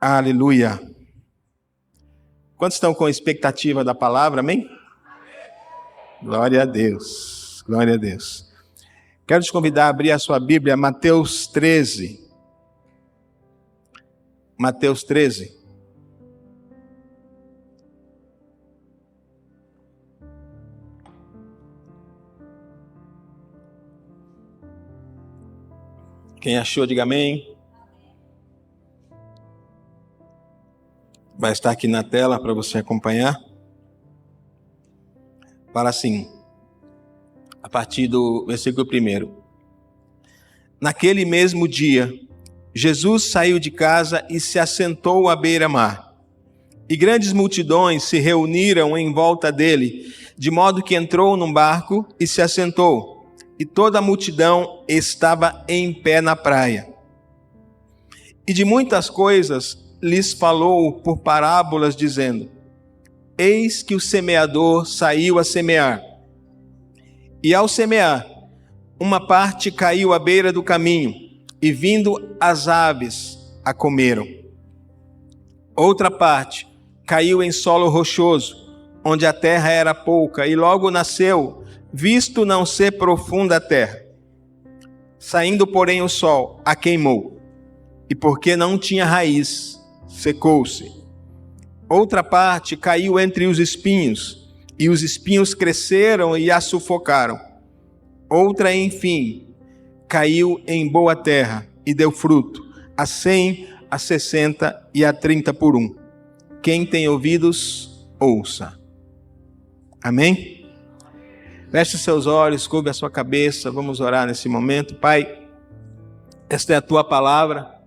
Aleluia. Quantos estão com expectativa da palavra, amém? Glória a Deus, glória a Deus. Quero te convidar a abrir a sua Bíblia, Mateus 13. Mateus 13. Quem achou, diga amém. Vai estar aqui na tela para você acompanhar. Fala assim, a partir do versículo 1. Naquele mesmo dia, Jesus saiu de casa e se assentou à beira-mar. E grandes multidões se reuniram em volta dele, de modo que entrou num barco e se assentou. E toda a multidão estava em pé na praia. E de muitas coisas lhes falou por parábolas, dizendo: Eis que o semeador saiu a semear. E ao semear, uma parte caiu à beira do caminho, e vindo as aves a comeram. Outra parte caiu em solo rochoso, onde a terra era pouca, e logo nasceu, visto não ser profunda a terra. Saindo, porém, o sol a queimou, e porque não tinha raiz, secou-se. Outra parte caiu entre os espinhos, e os espinhos cresceram e a sufocaram. Outra, enfim, caiu em boa terra e deu fruto, a 100, a 60 e a 30 por 1. Quem tem ouvidos, ouça. Amém? Feche seus olhos, curve a sua cabeça, vamos orar nesse momento. Pai, esta é a tua palavra,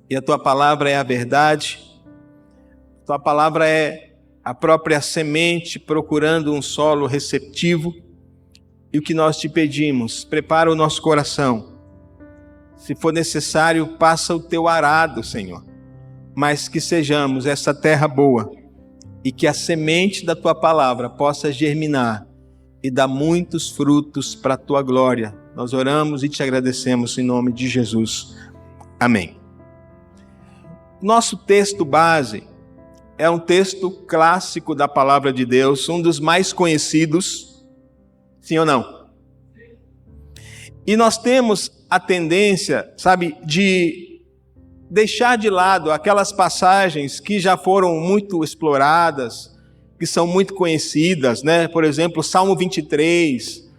e a tua palavra é a verdade. Tua palavra é a própria semente procurando um solo receptivo. E o que nós te pedimos, prepara o nosso coração. Se for necessário, passa o teu arado, Senhor. Mas que sejamos essa terra boa e que a semente da tua palavra possa germinar e dar muitos frutos para a tua glória. Nós oramos e te agradecemos em nome de Jesus. Amém. Nosso texto base é um texto clássico da palavra de Deus, um dos mais conhecidos, sim ou não? E nós temos a tendência, de deixar de lado aquelas passagens que já foram muito exploradas, que são muito conhecidas, né? Por exemplo, Salmo 23,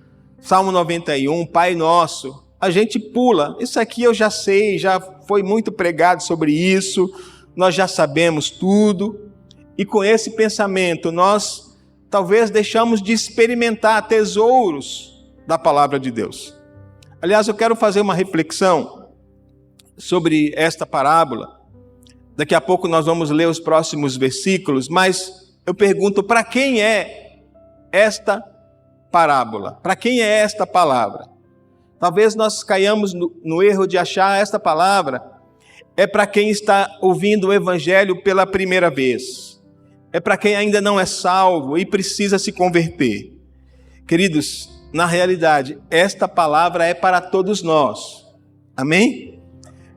Salmo 91, Pai Nosso. A gente pula, isso aqui eu já sei, já foi muito pregado sobre isso, nós já sabemos tudo. E com esse pensamento, nós talvez deixamos de experimentar tesouros da palavra de Deus. Aliás, eu quero fazer uma reflexão sobre esta parábola. Daqui a pouco nós vamos ler os próximos versículos, mas eu pergunto, para quem é esta parábola? Para quem é esta palavra? Talvez nós caiamos no erro de achar esta palavra é para quem está ouvindo o evangelho pela primeira vez. É para quem ainda não é salvo e precisa se converter. Queridos, na realidade, esta palavra é para todos nós. Amém?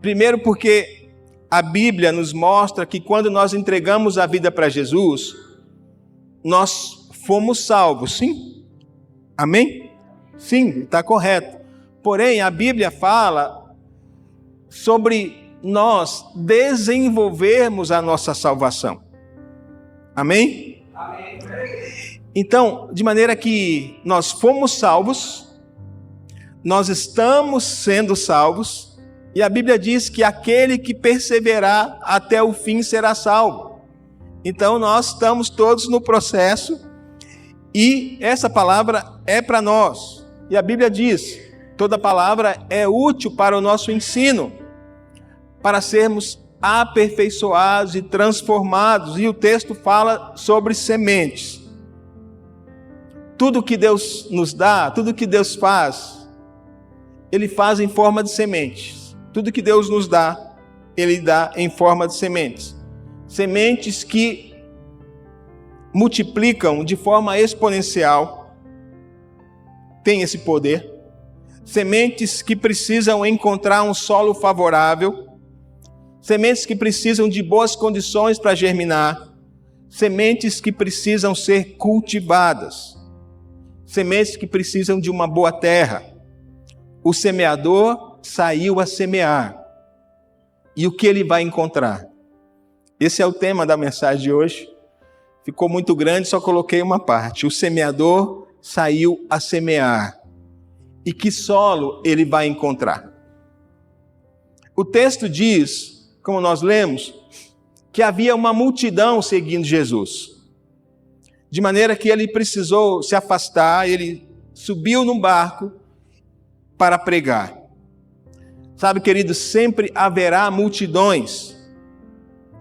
Primeiro porque a Bíblia nos mostra que quando nós entregamos a vida para Jesus, nós fomos salvos, sim? Amém? Sim, está correto. Porém, a Bíblia fala sobre nós desenvolvermos a nossa salvação. Amém? Amém. Então, de maneira que nós fomos salvos, nós estamos sendo salvos, e a Bíblia diz que aquele que perseverar até o fim será salvo. Então, nós estamos todos no processo, e essa palavra é para nós. E a Bíblia diz: toda palavra é útil para o nosso ensino, para sermos aperfeiçoados e transformados. E o texto fala sobre sementes. Tudo que Deus nos dá, tudo que Deus faz, Ele faz em forma de sementes. Tudo que Deus nos dá, Ele dá em forma de sementes. Sementes que multiplicam de forma exponencial, têm esse poder. Sementes que precisam encontrar um solo favorável. sementes que precisam de boas condições para germinar, sementes que precisam ser cultivadas, sementes que precisam de uma boa terra. O semeador saiu a semear. E o que ele vai encontrar? Esse é o tema da mensagem de hoje. Ficou muito grande, só coloquei uma parte. O semeador saiu a semear. E que solo ele vai encontrar? O texto diz, como nós lemos, que havia uma multidão seguindo Jesus. De maneira que ele precisou se afastar, ele subiu num barco para pregar. Sabe, queridos, sempre haverá multidões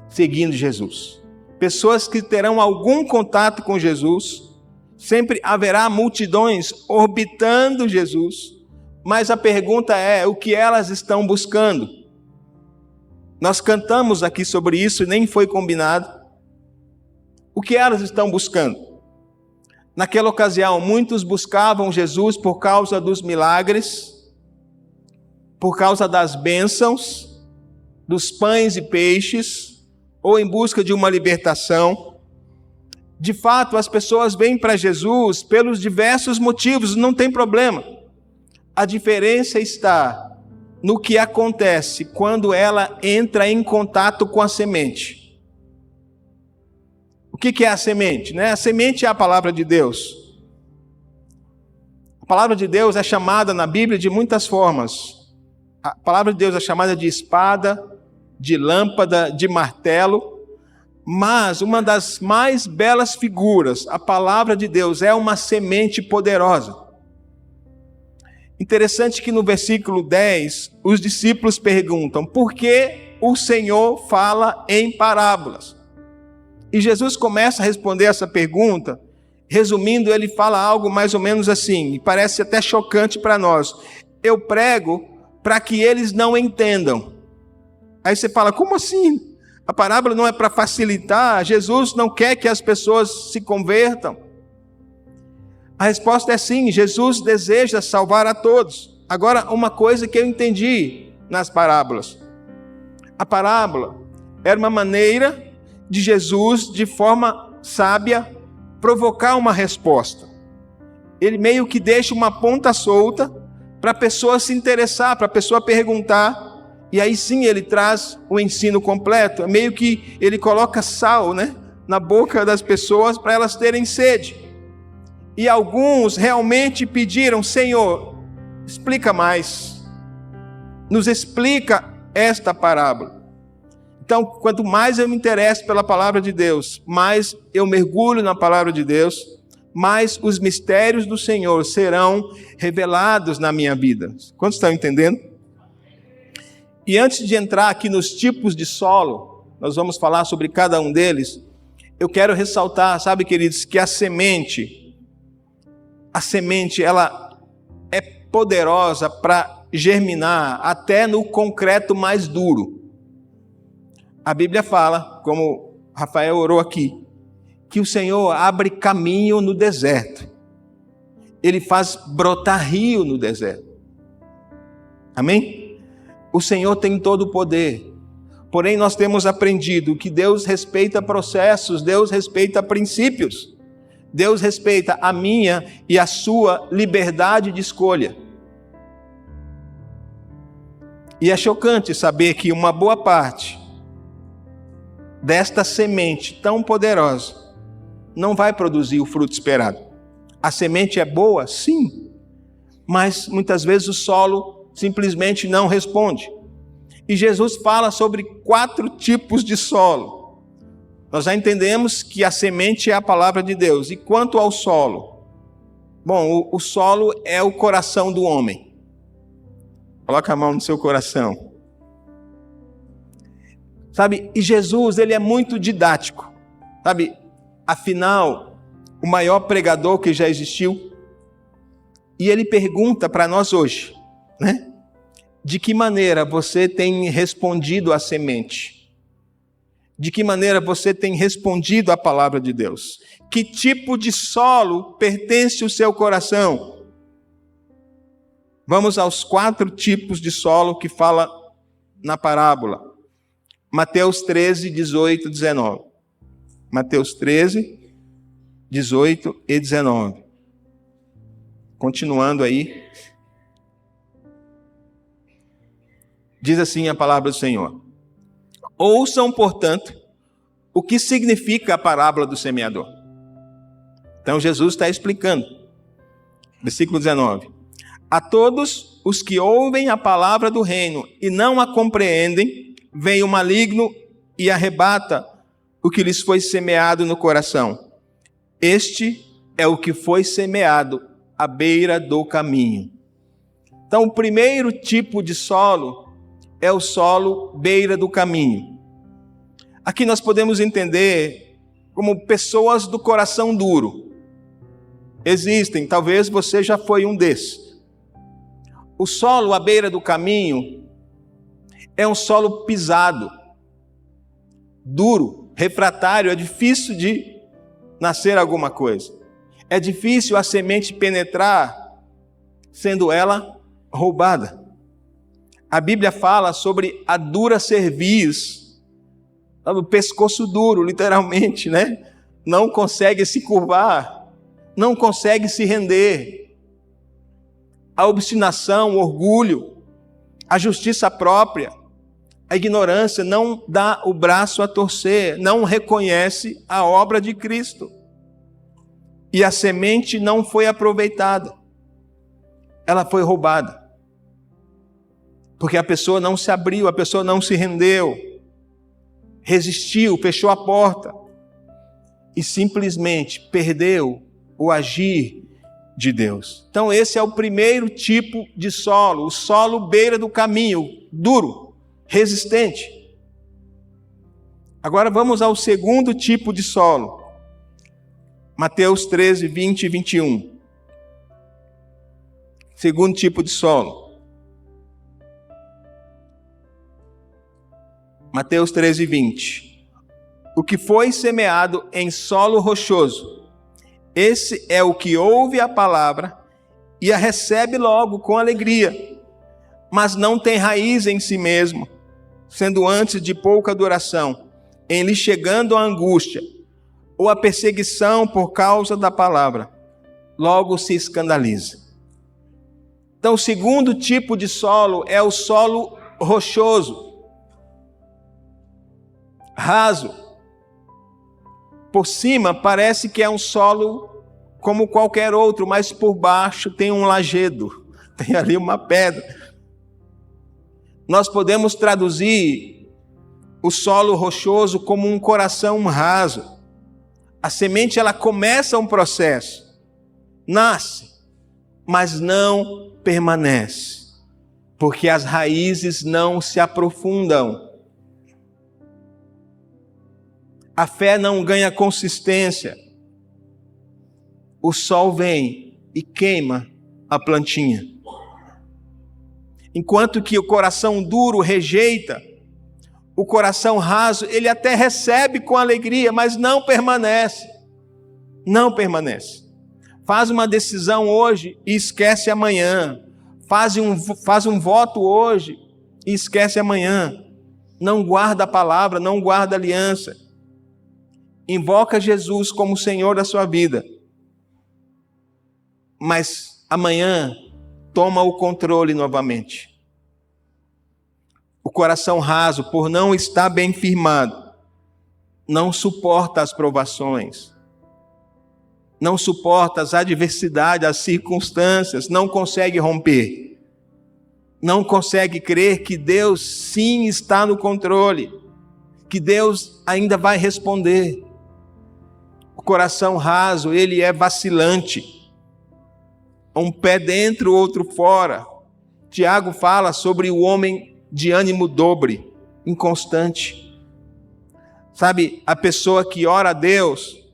seguindo Jesus. Pessoas que terão algum contato com Jesus. Sempre haverá multidões orbitando Jesus. Mas a pergunta é, o que elas estão buscando? Nós cantamos aqui sobre isso e nem foi combinado. O que elas estão buscando? Naquela ocasião, muitos buscavam Jesus por causa dos milagres, por causa das bênçãos, dos pães e peixes, ou em busca de uma libertação. De fato, as pessoas vêm para Jesus pelos diversos motivos, não tem problema. A diferença está no que acontece quando ela entra em contato com a semente. O que é a semente? A semente é a palavra de Deus. A palavra de Deus é chamada na Bíblia de muitas formas. A palavra de Deus é chamada de espada, de lâmpada, de martelo, mas uma das mais belas figuras, a palavra de Deus é uma semente poderosa. Interessante que no versículo 10, os discípulos perguntam, por que o Senhor fala em parábolas? E Jesus começa a responder essa pergunta, resumindo, ele fala algo mais ou menos assim, e parece até chocante para nós. Eu prego para que eles não entendam. Aí você fala, como assim? A parábola não é para facilitar? Jesus não quer que as pessoas se convertam? A resposta é sim, Jesus deseja salvar a todos. Agora, uma coisa que eu entendi nas parábolas. A parábola era uma maneira de Jesus, de forma sábia, provocar uma resposta. Ele meio que deixa uma ponta solta para a pessoa se interessar, para a pessoa perguntar, e aí sim ele traz o ensino completo. É meio que ele coloca sal, na boca das pessoas para elas terem sede. E alguns realmente pediram, Senhor, explica mais, nos explica esta parábola. Então, quanto mais eu me interesso pela palavra de Deus, mais eu mergulho na palavra de Deus, mais os mistérios do Senhor serão revelados na minha vida. Quantos estão entendendo? E antes de entrar aqui nos tipos de solo, nós vamos falar sobre cada um deles, eu quero ressaltar, sabe, queridos, que a semente ela é poderosa para germinar até no concreto mais duro. A Bíblia fala, como Rafael orou aqui, que o Senhor abre caminho no deserto. Ele faz brotar rio no deserto. Amém? O Senhor tem todo o poder. Porém, nós temos aprendido que Deus respeita processos, Deus respeita princípios. Deus respeita a minha e a sua liberdade de escolha. E é chocante saber que uma boa parte desta semente tão poderosa não vai produzir o fruto esperado. A semente é boa? Sim. Mas muitas vezes o solo simplesmente não responde. E Jesus fala sobre 4 tipos de solo. Nós já entendemos que a semente é a palavra de Deus. E quanto ao solo? Bom, o solo é o coração do homem. Coloca a mão no seu coração. Sabe, e Jesus, ele é muito didático. Sabe, afinal, o maior pregador que já existiu. E ele pergunta para nós hoje, de que maneira você tem respondido à semente? De que maneira você tem respondido à palavra de Deus? Que tipo de solo pertence ao seu coração? Vamos aos 4 tipos de solo que fala na parábola. Mateus 13, 18 e 19. Mateus 13, 18 e 19. Continuando aí. Diz assim a palavra do Senhor. Ouçam, portanto, o que significa a parábola do semeador. Então Jesus está explicando. Versículo 19. A todos os que ouvem a palavra do reino e não a compreendem, vem o maligno e arrebata o que lhes foi semeado no coração. Este é o que foi semeado à beira do caminho. Então, o primeiro tipo de solo é o solo beira do caminho. Aqui nós podemos entender como pessoas do coração duro. Existem, talvez você já foi um desses. O solo à beira do caminho é um solo pisado, duro, refratário, é difícil de nascer alguma coisa. É difícil a semente penetrar, sendo ela roubada. A Bíblia fala sobre a dura cerviz, o pescoço duro, literalmente, né? Não consegue se curvar, não consegue se render. A obstinação, o orgulho, a justiça própria, a ignorância não dá o braço a torcer, não reconhece a obra de Cristo. E a semente não foi aproveitada, ela foi roubada. Porque a pessoa não se abriu, a pessoa não se rendeu, resistiu, fechou a porta e simplesmente perdeu o agir de Deus. Então esse é o primeiro tipo de solo, o solo beira do caminho, duro, resistente. Agora vamos ao segundo tipo de solo. Mateus 13, 20 e 21. Segundo tipo de solo. Mateus 13, 20. O que foi semeado em solo rochoso, esse é o que ouve a palavra e a recebe logo com alegria, mas não tem raiz em si mesmo, sendo antes de pouca duração, em lhe chegando a angústia ou a perseguição por causa da palavra, logo se escandaliza. Então, o segundo tipo de solo é o solo rochoso, raso. Por cima parece que é um solo como qualquer outro, mas por baixo tem um lajedo, tem ali uma pedra. Nós podemos traduzir o solo rochoso como um coração raso. A semente, ela começa um processo, nasce, mas não permanece, porque as raízes não se aprofundam. A fé não ganha consistência. O sol vem e queima a plantinha. Enquanto que o coração duro rejeita, o coração raso, ele até recebe com alegria, mas não permanece. Não permanece. Faz uma decisão hoje e esquece amanhã. Faz um voto hoje e esquece amanhã. Não guarda a palavra, não guarda a aliança. Invoca Jesus como Senhor da sua vida. Mas amanhã toma o controle novamente. O coração raso, por não estar bem firmado, não suporta as provações, não suporta as adversidades, as circunstâncias, não consegue romper, não consegue crer que Deus sim está no controle, que Deus ainda vai responder. O coração raso, ele é vacilante, um pé dentro, outro fora. Tiago fala sobre o homem de ânimo dobre, inconstante. Sabe, a pessoa que ora a Deus,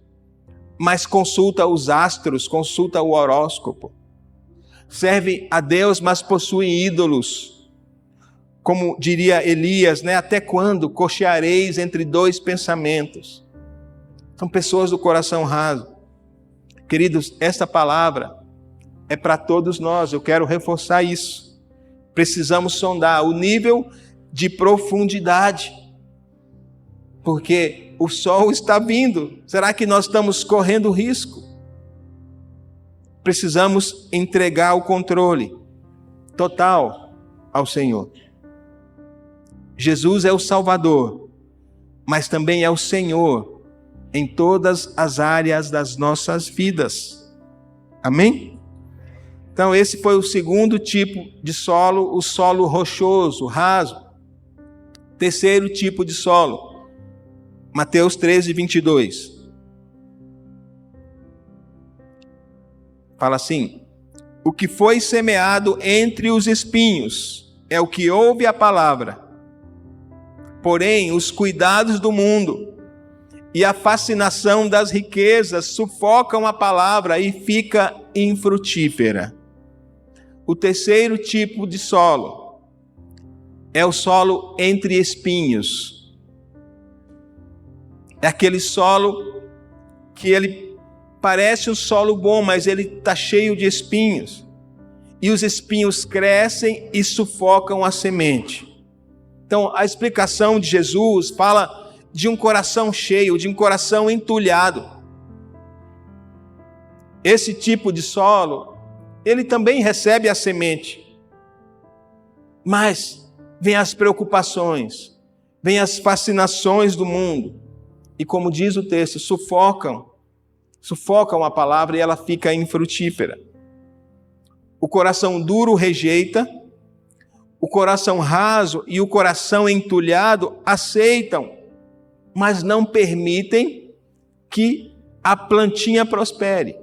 mas consulta os astros, consulta o horóscopo. Serve a Deus, mas possui ídolos. Como diria Elias, né? Até quando cocheareis entre dois pensamentos? São pessoas do coração raso. Queridos, esta palavra é para todos nós, eu quero reforçar isso. Precisamos sondar o nível de profundidade porque o sol está vindo. Será que nós estamos correndo risco? Precisamos entregar o controle total ao Senhor. Jesus é o Salvador, mas também é o Senhor em todas as áreas das nossas vidas. Amém? Então esse foi o segundo tipo de solo, o solo rochoso, raso. Terceiro tipo de solo, Mateus 13:22. Fala assim: o que foi semeado entre os espinhos é o que ouve a palavra. Porém, os cuidados do mundo e a fascinação das riquezas sufocam a palavra e fica infrutífera. O terceiro tipo de solo é o solo entre espinhos. É aquele solo que ele parece um solo bom, mas ele está cheio de espinhos. E os espinhos crescem e sufocam a semente. Então, a explicação de Jesus fala de um coração cheio, de um coração entulhado. Esse tipo de solo, ele também recebe a semente. Mas vem as preocupações, vem as fascinações do mundo. E como diz o texto, sufocam a palavra e ela fica infrutífera. O coração duro rejeita, o coração raso e o coração entulhado aceitam, mas não permitem que a plantinha prospere.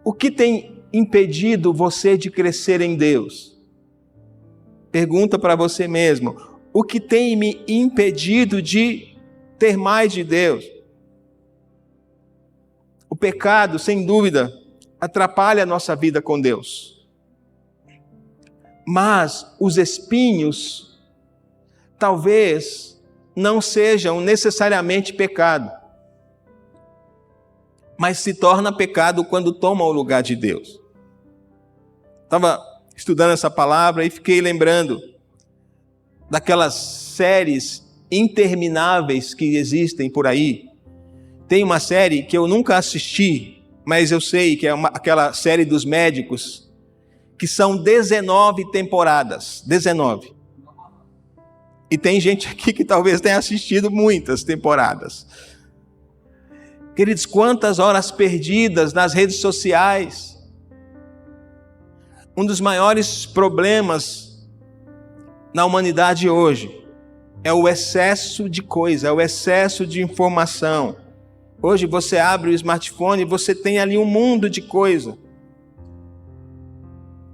O que tem impedido você de crescer em Deus? Pergunta para você mesmo: o que tem me impedido de ter mais de Deus? O pecado, sem dúvida, atrapalha a nossa vida com Deus. Mas os espinhos talvez não sejam necessariamente pecado, mas se torna pecado quando toma o lugar de Deus. Estava estudando essa palavra e fiquei lembrando daquelas séries intermináveis que existem por aí. Tem uma série que eu nunca assisti, mas eu sei que é aquela série dos médicos, que são 19 temporadas. 19. E tem gente aqui que talvez tenha assistido muitas temporadas. Queridos, quantas horas perdidas nas redes sociais. Um dos maiores problemas na humanidade hoje é o excesso de coisa, é o excesso de informação. Hoje você abre o smartphone e você tem ali um mundo de coisa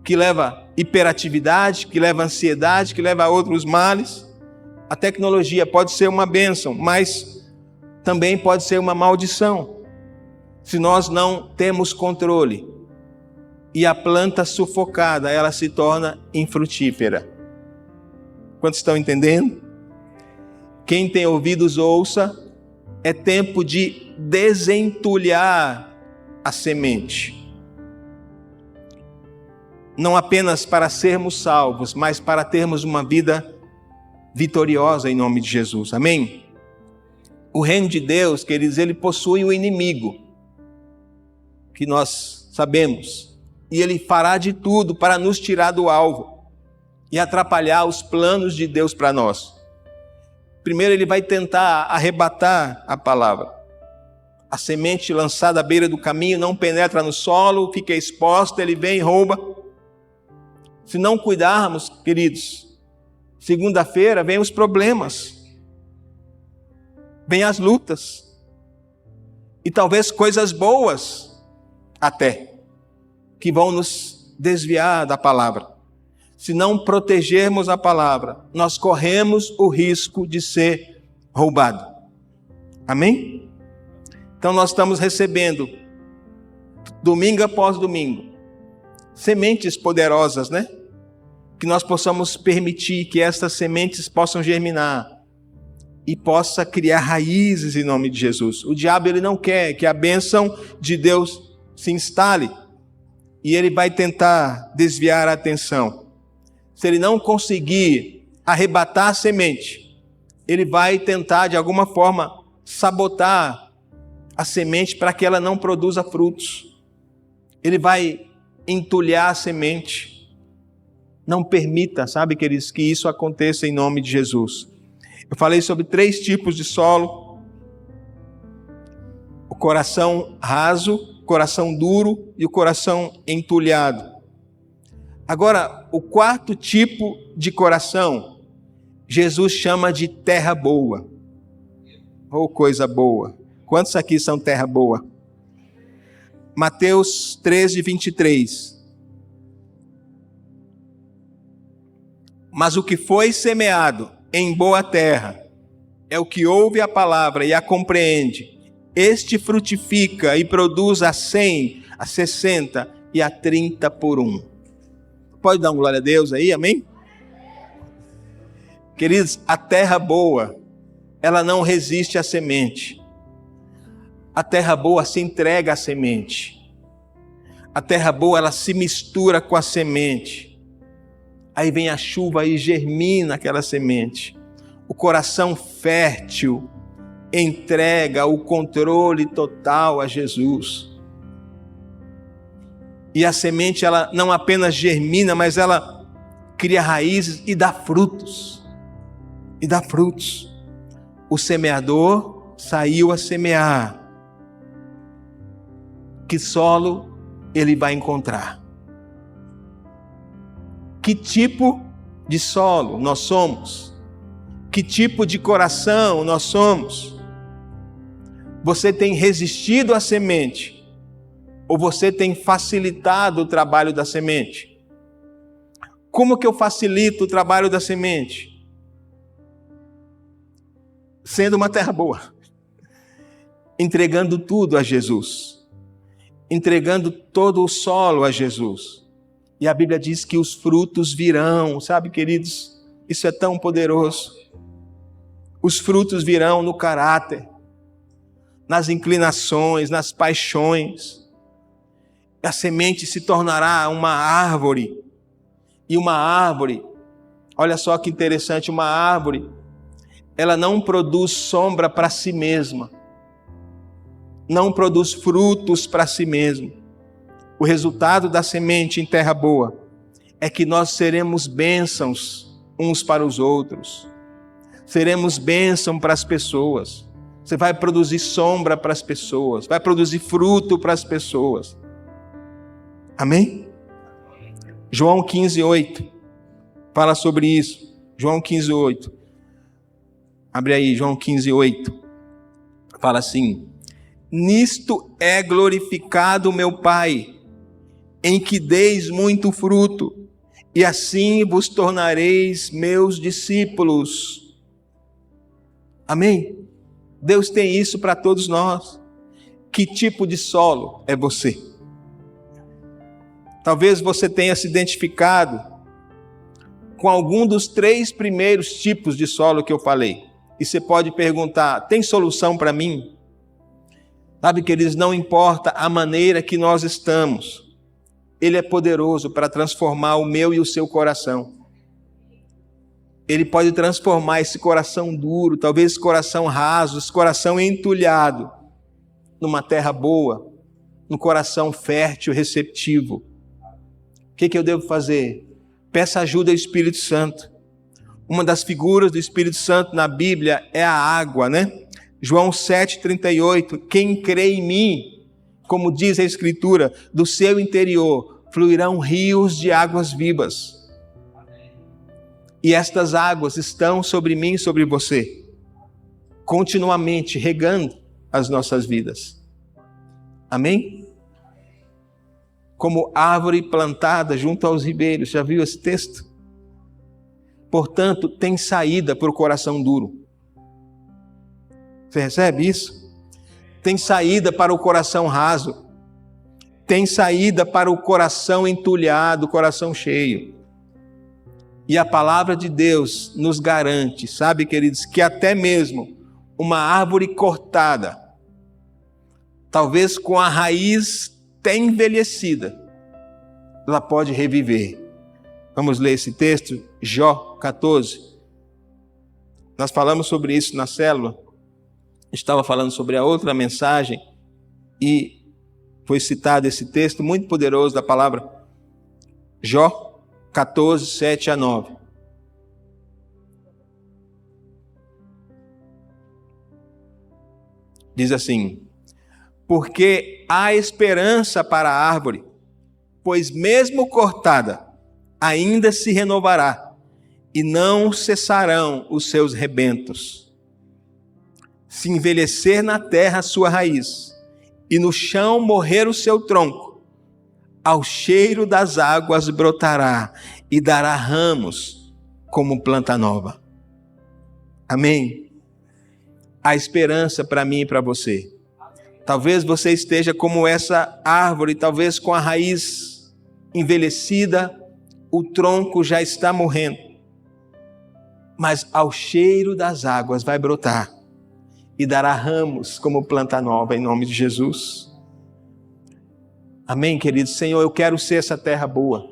que leva hiperatividade, que leva ansiedade, que leva a outros males. A tecnologia pode ser uma bênção, mas também pode ser uma maldição, se nós não temos controle. E a planta sufocada, ela se torna infrutífera. Quantos estão entendendo? Quem tem ouvidos, ouça. É tempo de desentulhar a semente. Não apenas para sermos salvos, mas para termos uma vida vitoriosa em nome de Jesus. Amém? O reino de Deus, queridos, ele possui o inimigo, que nós sabemos, e ele fará de tudo para nos tirar do alvo e atrapalhar os planos de Deus para nós. Primeiro ele vai tentar arrebatar a palavra. A semente lançada à beira do caminho não penetra no solo, fica exposta, ele vem e rouba. Se não cuidarmos, queridos, segunda-feira vem os problemas, vem as lutas, e talvez coisas boas até, que vão nos desviar da palavra. Se não protegermos a palavra, nós corremos o risco de ser roubado. Amém? Então nós estamos recebendo, domingo após domingo, sementes poderosas, né? Que nós possamos permitir que essas sementes possam germinar e possa criar raízes em nome de Jesus. O diabo, ele não quer que a bênção de Deus se instale e ele vai tentar desviar a atenção. Se ele não conseguir arrebatar a semente, ele vai tentar de alguma forma sabotar a semente para que ela não produza frutos. Ele vai entulhar a semente. Não permita, sabe, queridos, que isso aconteça em nome de Jesus. Eu falei sobre 3 tipos de solo: o coração raso, o coração duro e o coração entulhado. Agora, o 4º tipo de coração, Jesus chama de terra boa. Oh, coisa boa! Quantos aqui são terra boa? Mateus 13, 23. Mas o que foi semeado em boa terra é o que ouve a palavra e a compreende. Este frutifica e produz a 100, a 60 e a 30 por 1. Pode dar uma glória a Deus aí, amém? Queridos, a terra boa, ela não resiste à semente. A terra boa se entrega à semente. A terra boa, ela se mistura com a semente. Aí vem a chuva e germina aquela semente. O coração fértil entrega o controle total a Jesus. E a semente, ela não apenas germina, mas ela cria raízes e dá frutos. E dá frutos. O semeador saiu a semear. Que solo ele vai encontrar? Que tipo de solo nós somos? Que tipo de coração nós somos? Você tem resistido à semente? Ou você tem facilitado o trabalho da semente? Como que eu facilito o trabalho da semente? Sendo uma terra boa. Entregando tudo a Jesus. Entregando todo o solo a Jesus. E a Bíblia diz que os frutos virão, sabe, queridos? Isso é tão poderoso. Os frutos virão no caráter, nas inclinações, nas paixões. A semente se tornará uma árvore. E uma árvore, olha só que interessante, uma árvore, ela não produz sombra para si mesma. Não produz frutos para si mesmo. O resultado da semente em terra boa é que nós seremos bênçãos uns para os outros. Seremos bênção para as pessoas. Você vai produzir sombra para as pessoas. Vai produzir fruto para as pessoas. Amém? João 15:8 fala sobre isso. João 15:8. Abre aí, João 15:8. Fala assim: nisto é glorificado o meu Pai, em que deis muito fruto, e assim vos tornareis meus discípulos. Amém? Deus tem isso para todos nós. Que tipo de solo é você? Talvez você tenha se identificado com algum dos 3 primeiros tipos de solo que eu falei. E você pode perguntar: tem solução para mim? Sabe, queridos, não importa a maneira que nós estamos, Ele é poderoso para transformar o meu e o seu coração. Ele pode transformar esse coração duro, talvez esse coração raso, esse coração entulhado, numa terra boa, num coração fértil, receptivo. O que eu devo fazer? Peça ajuda ao Espírito Santo. Uma das figuras do Espírito Santo na Bíblia é a água, né? João 7,38, quem crê em mim, como diz a Escritura, do seu interior fluirão rios de águas vivas. E estas águas estão sobre mim e sobre você, continuamente regando as nossas vidas. Amém? Como árvore plantada junto aos ribeiros, já viu esse texto? Portanto, tem saída para o coração duro. Você recebe isso? Tem saída para o coração raso. Tem saída para o coração entulhado, coração cheio. E a palavra de Deus nos garante, sabe, queridos, que até mesmo uma árvore cortada, talvez com a raiz até envelhecida, ela pode reviver. Vamos ler esse texto, Jó 14. Nós falamos sobre isso na célula. Estava falando sobre a outra mensagem e foi citado esse texto muito poderoso da palavra Jó 14, 7 a 9. Diz assim: porque há esperança para a árvore, pois mesmo cortada, ainda se renovará, e não cessarão os seus rebentos. Se envelhecer na terra a sua raiz, e no chão morrer o seu tronco, ao cheiro das águas brotará, e dará ramos como planta nova. Amém? Há esperança para mim e para você. Talvez você esteja como essa árvore, talvez com a raiz envelhecida, o tronco já está morrendo. Mas ao cheiro das águas vai brotar e dará ramos como planta nova, em nome de Jesus. Amém, queridos? Senhor, eu quero ser essa terra boa.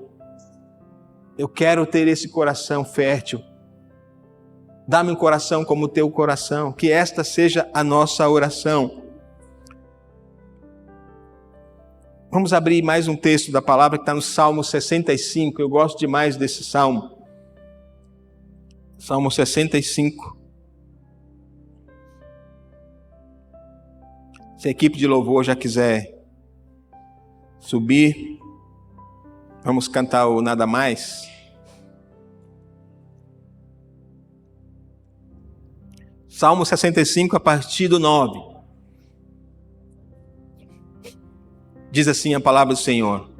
Eu quero ter esse coração fértil. Dá-me um coração como o teu coração, que esta seja a nossa oração. Vamos abrir mais um texto da palavra que está no Salmo 65. Eu gosto demais desse salmo. Salmo 65. Se a equipe de louvor já quiser subir, vamos cantar o Nada Mais. Salmo 65, a partir do 9. Diz assim a palavra do Senhor: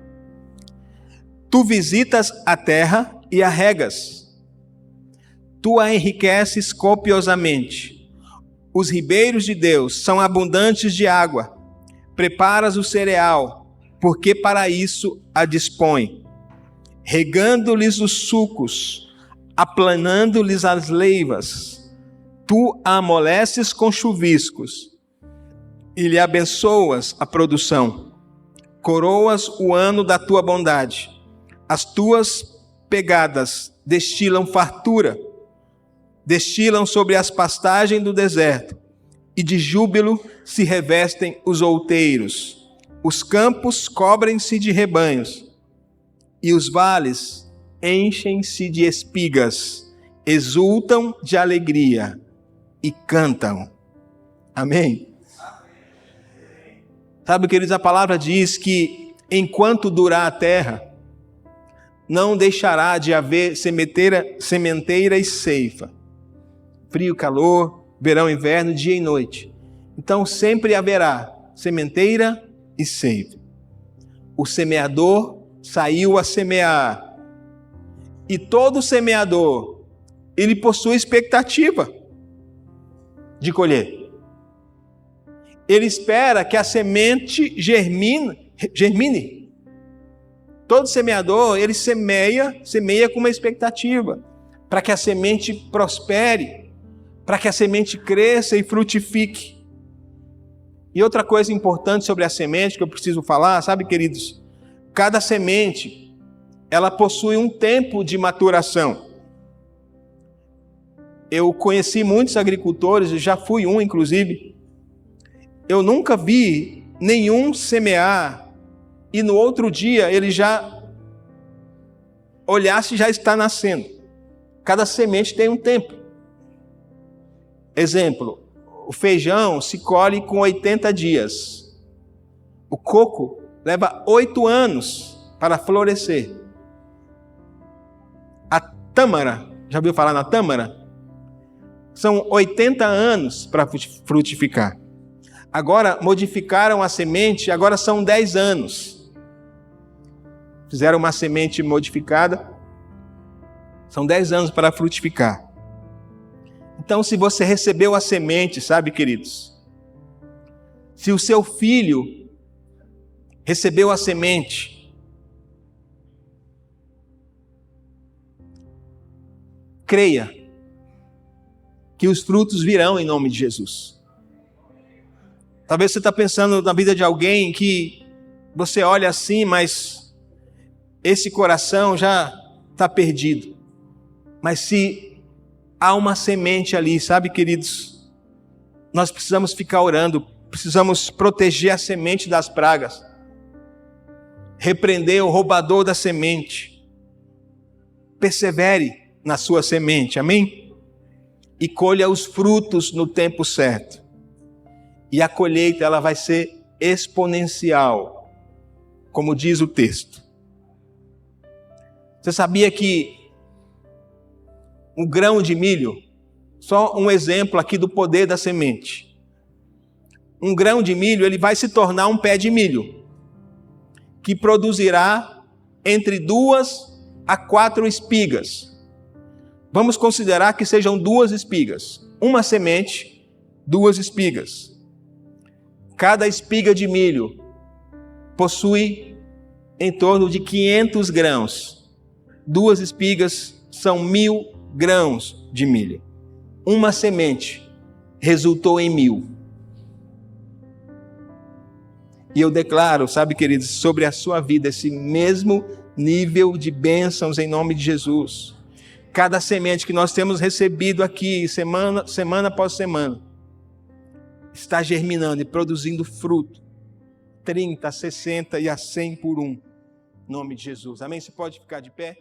Tu visitas a terra e a regas, tu a enriqueces copiosamente. Os ribeiros de Deus são abundantes de água. Preparas o cereal, porque para isso a dispõe. Regando-lhes os sucos, aplanando-lhes as leivas. Tu a amoleces com chuviscos e lhe abençoas a produção. Coroas o ano da tua bondade. As tuas pegadas destilam fartura. Destilam sobre as pastagens do deserto. E de júbilo se revestem os outeiros. Os campos cobrem-se de rebanhos. E os vales enchem-se de espigas. Exultam de alegria e cantam. Amém? Sabe, queridos, a palavra diz que enquanto durar a terra, não deixará de haver sementeira e ceifa. Frio, calor, verão, inverno, dia e noite. Então sempre haverá sementeira e ceifa. O semeador saiu a semear. E todo semeador, ele possui expectativa de colher. Ele espera que a semente germine. Todo semeador, ele semeia com uma expectativa, para que a semente prospere, para que a semente cresça e frutifique. E outra coisa importante sobre a semente que eu preciso falar, sabe, queridos? Cada semente, ela possui um tempo de maturação. Eu conheci muitos agricultores, já fui um, inclusive. Eu nunca vi nenhum semear e no outro dia ele já olhasse e já está nascendo. Cada semente tem um tempo. Exemplo, o feijão se colhe com 80 dias. O coco leva 8 anos para florescer. A tâmara, já ouviu falar na tâmara? São 80 anos para frutificar. Agora modificaram a semente, agora são 10 anos. Fizeram uma semente modificada, são 10 anos para frutificar. Então, se você recebeu a semente, sabe, queridos? Se o seu filho recebeu a semente, creia que os frutos virão em nome de Jesus. Talvez você está pensando na vida de alguém que você olha assim, mas esse coração já está perdido. Mas se há uma semente ali, sabe, queridos? Nós precisamos ficar orando, precisamos proteger a semente das pragas, repreender o roubador da semente. Persevere na sua semente, amém? E colha os frutos no tempo certo. E a colheita, ela vai ser exponencial, como diz o texto. Você sabia que um grão de milho, só um exemplo aqui do poder da semente. Um grão de milho, ele vai se tornar um pé de milho, que produzirá entre 2 a 4 espigas. Vamos considerar que sejam 2 espigas. Uma semente, 2 espigas. Cada espiga de milho possui em torno de 500 grãos. 2 espigas são 1000 grãos de milho. Uma semente resultou em 1000. E eu declaro, sabe, queridos, sobre a sua vida esse mesmo nível de bênçãos em nome de Jesus. Cada semente que nós temos recebido aqui, semana após semana, está germinando e produzindo fruto. 30, 60 e a 100 por um. Em nome de Jesus. Amém? Você pode ficar de pé?